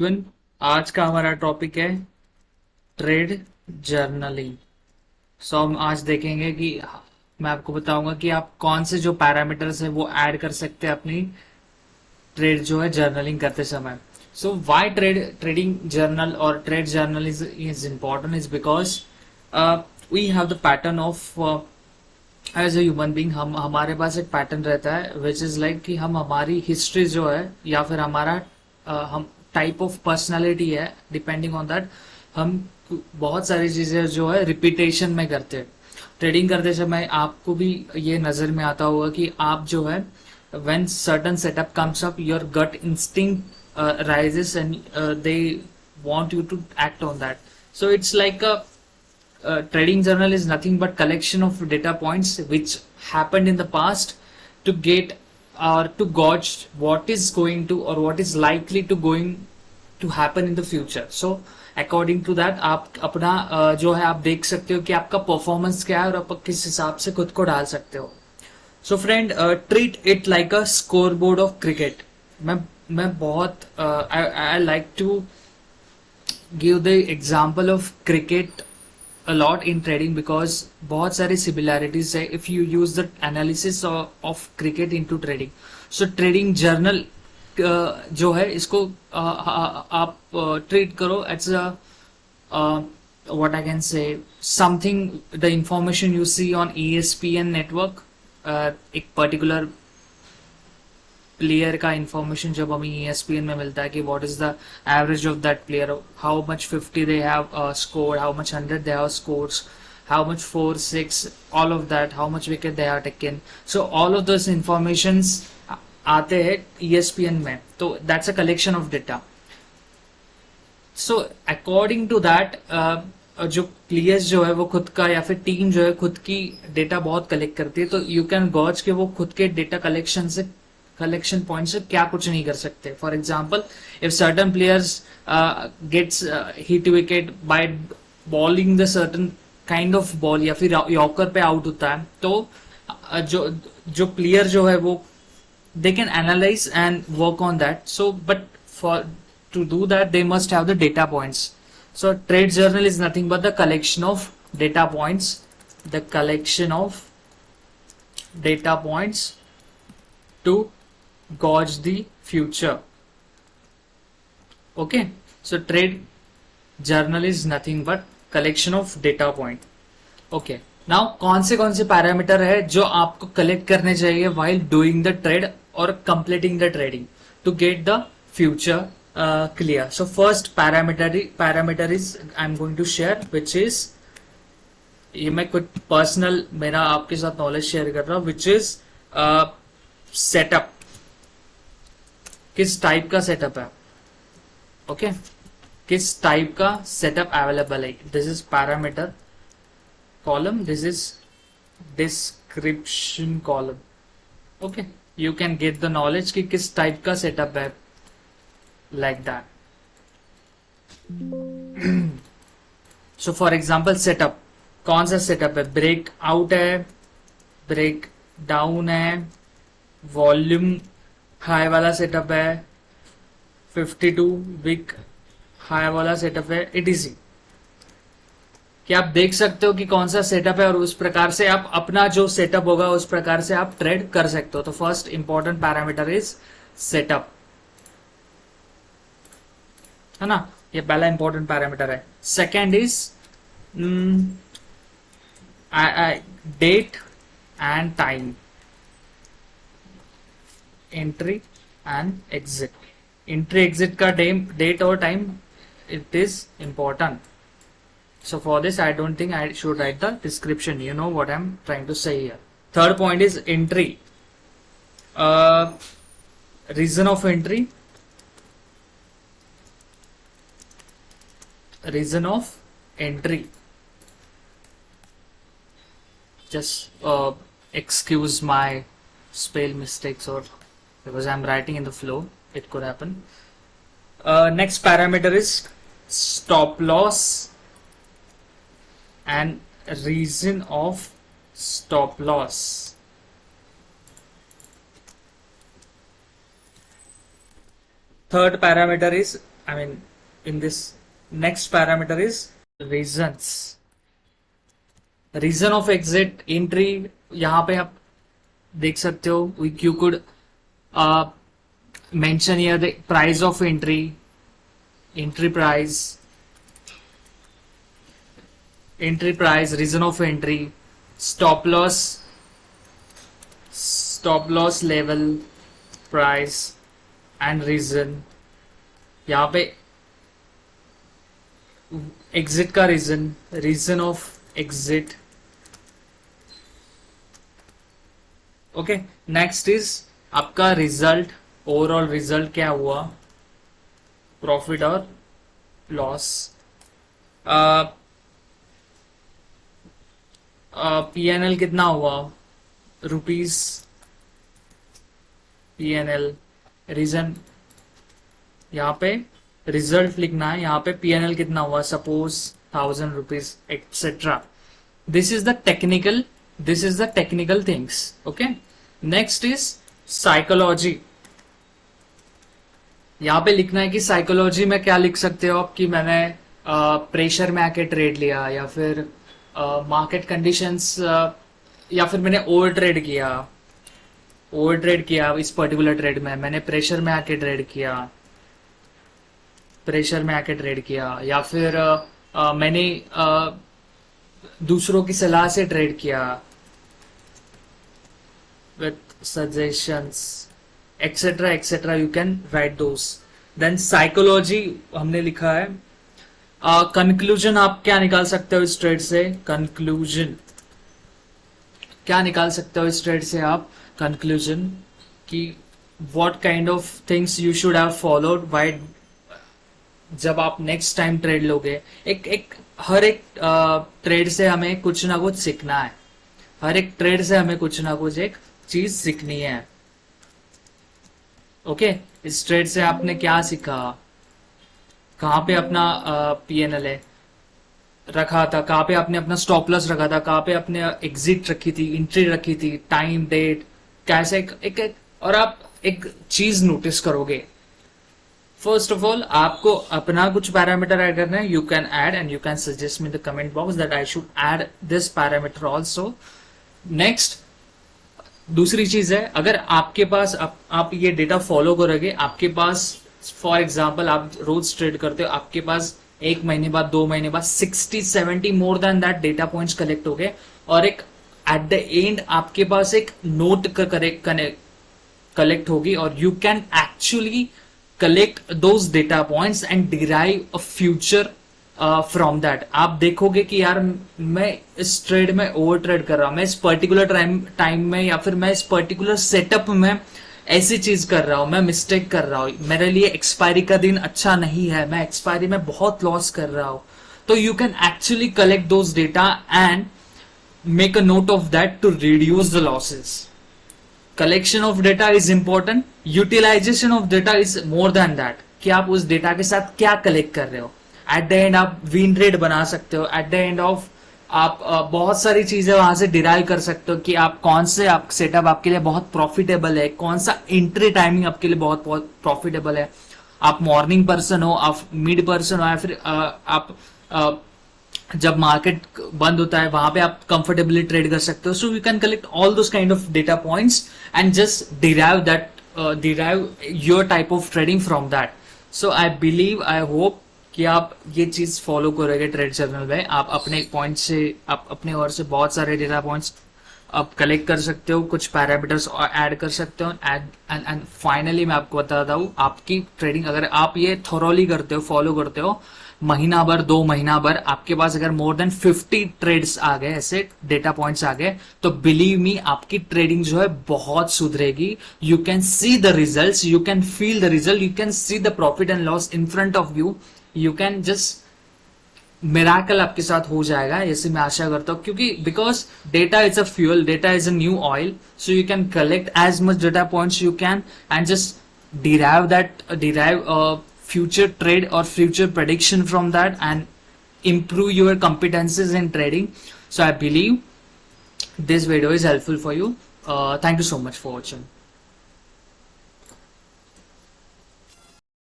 Even आज का हमारा टॉपिक है ट्रेड जर्नलिंग। हम आज देखेंगे कि मैं आपको बताऊंगा कि आप कौन से जो पैरामीटर्स है वो ऐड कर सकते हैं अपनी ट्रेड जो है जर्नलिंग करते समय। सो वाई ट्रेडिंग जर्नल और trade journal is important is because we have the pattern of as a human being. हम हमारे पास एक पैटर्न रहता है विच इज लाइक कि हम हमारी हिस्ट्री जो है या फिर हमारा हम टाइप ऑफ पर्सनालिटी है, डिपेंडिंग ऑन दैट हम बहुत सारी चीजें जो है रिपीटेशन में करते हैं। ट्रेडिंग करते समय आपको भी ये नजर में आता होगा कि आप जो है when certain setup comes up your gut instinct rises and they want you to act on that. So it's like a trading journal is nothing but collection of data points which happened in the past to get or to gauge what is going to or what is likely to going to happen in the future. So according to that आप अपना जो है आप देख सकते हो कि आपका परफॉर्मेंस क्या है और आप किस हिसाब से खुद को डाल सकते हो। So friend, treat it like a scoreboard of cricket. मैं बहुत I like to give the example of cricket a lot in trading because बहुत सारी similarities है if you use the analysis of cricket into trading. So trading journal जो है इसको आप treat करो एट्स what I can say something the information you see on ESPN network, एक particular player का इंफॉर्मेशन जब हमें ESPN में मिलता है कि what is the average of that player, how much 50 they have scored, how much 100 they have scores, how much 4 6 all of that, how much wicket they are taken. So all of those informations आते हैं ESPN में, तो that's a collection of data. So according to that जो players जो है वो खुद का या फिर टीम जो है खुद की डेटा बहुत कलेक्ट करती है, तो यू कैन गॉज के वो खुद के डेटा कलेक्शन पॉइंट से क्या कुछ नहीं कर सकते। For example, if certain players gets hit wicket by bowling the certain kind of ball या फिर यॉर्कर पे आउट होता है, तो जो जो प्लेयर जो है वो they can analyze and work on that. So but for to do that they must have the data points. So trade journal is nothing but the collection of data points, the collection of data points to gauge the future. Okay, so trade journal is nothing but collection of data point. ओके, now कौन से parameter है जो आपको collect करने चाहिए while doing the trade और completing the trading to get the future clear. So first parameter is I am going to share which is, ये मैं कुछ पर्सनल मेरा आपके साथ नॉलेज शेयर कर रहा हूं, विच इज सेटअप। किस टाइप का सेटअप है, ओके किस टाइप का सेटअप अवेलेबल है। This is parameter column, this is description column. Okay, you can get the knowledge कि किस टाइप का सेटअप है, like that. So for example setup, कौन सा सेटअप है, ब्रेक आउट है, ब्रेक डाउन है, वॉल्यूम हाई वाला सेटअप है, 52 वीक हाई वाला सेटअप है, etc. कि आप देख सकते हो कि कौन सा सेटअप है और उस प्रकार से आप अपना जो सेटअप होगा उस प्रकार से आप ट्रेड कर सकते हो। तो first important parameter is setup, है ना, ये पहला इंपॉर्टेंट पैरामीटर है। Second is date and time, entry and exit. Entry exit का डेट और time it is important. So for this, I don't think I should write the description. You know what I'm trying to say here. Third point is entry. Reason of entry. Reason of entry. Just excuse my spell mistakes or because I'm writing in the flow. It could happen. Next parameter is stop loss and reason of stop loss. Third parameter is I mean, in this next parameter is reasons. Reason of exit entry, यहाँ पे आप देख सकते हो you could mention here the price of entry, entry price, reason of entry, stop loss level, price and reason. यहाँ पे exit का reason of exit. Okay, next is आपका रिजल्ट, ओवरऑल रिजल्ट क्या हुआ, प्रॉफिट और लॉस. पीएनएल कितना हुआ, rupees PNL. Reason, यहाँ पे रिजल्ट लिखना है, यहाँ पे पीएनएल कितना हुआ, suppose 1000 rupees etcetera. This is the technical things. Okay, next is psychology. यहाँ पे लिखना है कि साइकोलॉजी में क्या लिख सकते हो आप, कि मैंने प्रेशर में आके ट्रेड लिया, या फिर मार्केट कंडीशंस, या फिर मैंने ओवर ट्रेड किया इस पर्टिकुलर ट्रेड में, मैंने प्रेशर में आके ट्रेड किया, या फिर मैंने दूसरों की सलाह से ट्रेड किया, with suggestions, etc. You can write those. Then psychology हमने लिखा है. कंक्लूजन आप क्या निकाल सकते हो इस ट्रेड से, आप कंक्लूजन कि what kind of things you should have followed by जब आप नेक्स्ट टाइम ट्रेड लोगे. हर एक ट्रेड से हमें कुछ ना कुछ सीखना है, एक चीज सीखनी है. ओके, इस ट्रेड से आपने क्या सीखा, कहाँ पे अपना पीएनएल रखा था, कहाँ पे आपने अपना स्टॉप लॉस रखा था, कहाँ पे आपने एग्जिट रखी थी, एंट्री रखी थी, टाइम डेट कैसे और आप एक चीज नोटिस करोगे. फर्स्ट ऑफ ऑल आपको अपना कुछ पैरामीटर ऐड करना है. You can add and you can suggest me the comment box that I should add this parameter also. Next, दूसरी चीज है, अगर आपके पास आप ये डेटा फॉलो करोगे, आपके पास फॉर एग्जांपल आप रोज ट्रेड करते हो, आपके पास 1 महीने बाद 2 महीने बाद 60-70 मोर than that data points collect हो गए, और एक एट द एंड आपके पास एक नोट कलेक्ट होगी, और you can actually collect those data points and derive a future from that. आप देखोगे कि यार मैं इस ट्रेड में ओवर ट्रेड कर रहा हूं, मैं इस पर्टिकुलर टाइम में, या फिर मैं इस पर्टिकुलर सेटअप में ऐसी चीज कर रहा हूं, मैं मिस्टेक कर रहा हूं, मेरे लिए एक्सपायरी का दिन अच्छा नहीं है, मैं एक्सपायरी में बहुत लॉस कर रहा हूं. तो you can actually collect those data and make a note of that to reduce the losses. Collection of data is important, utilization of data is more than that, कि आप उस डेटा के साथ क्या कलेक्ट कर रहे हो. एट द एंड आप विन रेट बना सकते हो, एट द एंड ऑफ आप बहुत सारी चीजें वहां से डिराइव कर सकते हो कि आप कौन से आप सेटअप आपके लिए बहुत प्रॉफिटेबल है, कौन सा एंट्री टाइमिंग आपके लिए बहुत बहुत प्रॉफिटेबल है. आप मॉर्निंग पर्सन हो, आप मिड पर्सन हो, या फिर आप जब मार्केट बंद होता है वहां पे आप कंफर्टेबली ट्रेड कर सकते हो. सो you can collect all those kind of data points and just derive your type of trading from that. So I believe, I hope कि आप ये चीज फॉलो करोगे ट्रेड जर्नल में. आप अपने पॉइंट से, आप अपने ओर से बहुत सारे डेटा पॉइंट्स आप कलेक्ट कर सकते हो, कुछ पैरामीटर्स ऐड कर सकते हो, एंड फाइनली मैं आपको बताता हूँ, आपकी ट्रेडिंग अगर आप ये थोरोली करते हो, फॉलो करते हो, महीना भर 2 महीना भर आपके पास अगर मोर देन 50 ट्रेड्स आ गए, ऐसे डेटा पॉइंट्स आ गए, तो बिलीव मी आपकी ट्रेडिंग जो है बहुत सुधरेगी. You can see the results, you can feel the result, you can see the profit and loss in front of you. You can just miracle आपके साथ हो जाएगा, ऐसे मैं आशा करता हूँ, क्योंकि because data is a fuel, data is a new oil. So you can collect as much data points you can and just derive future trade or future prediction from that and improve your competencies in trading. So I believe this video is helpful for you. Thank you so much for watching.